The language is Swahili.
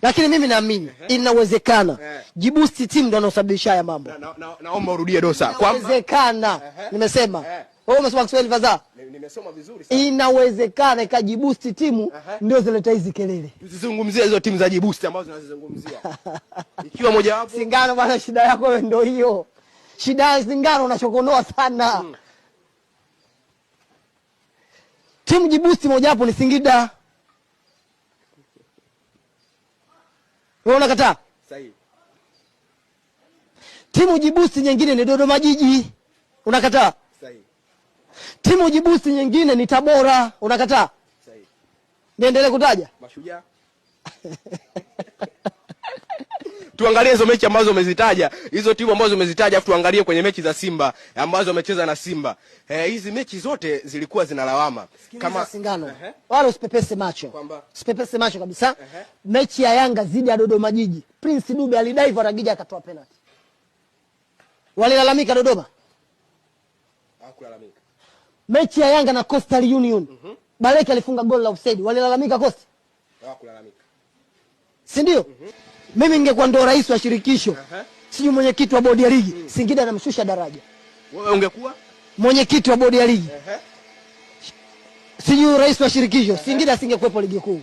Lakini mimi naamini inawezekana. Jibusti timu ndio anasababisha haya mambo. Naomba urudie Dosa. Inawezekana. Nimesema. Wewe umesoma Kiswahili fadhaa? Nimesoma vizuri sana. Inawezekana ikajibusti timu ndio zileta hizi kelele. Usizungumzie hizo timu za jibusti ambazo tunazizungumzia. Ikiwa moja wapo Singano bana, shida yako wewe ndio hiyo. Shida ya Singano unachokonoa sana. Timu jibusti moja hapo ni Singida. Wewe unakataa? Sahihi. Timu jibusti nyingine ni Dodoma Jiji. Unakataa? Sahihi. Timu jibusti nyingine ni Tabora. Unakataa? Sahihi. Niendelee kutaja? Mashujaa. Tuangalie hizo mechi ambazo umezitaja, hizo timu ambazo umezitaja, afu tuangalie kwenye mechi za Simba ambazo wamecheza na Simba. Hizi mechi zote zilikuwa zinalawama. Kama Singano. Wala usipepese macho. Usipepese macho kabisa. Mechi ya Yanga zidi ya Dodoma Jiji. Prince Dube alidai Varagija akatoa penalty. Walilalamika Dodoma? Hakulalamika. Mechi ya Yanga na Coastal Union. Baleke alifunga goli la offside. Walilalamika Coastal? Hakulalamika. Si ndio? Mimi ningekuwa ndo rais wa shirikisho, sijui mwenyekiti wa bodi ya ligi, Singida anamshusha daraja. Wewe ungekuwa mwenyekiti wa bodi ya ligi, sijui rais wa shirikisho, Singida asingekuwepo ligi kuu.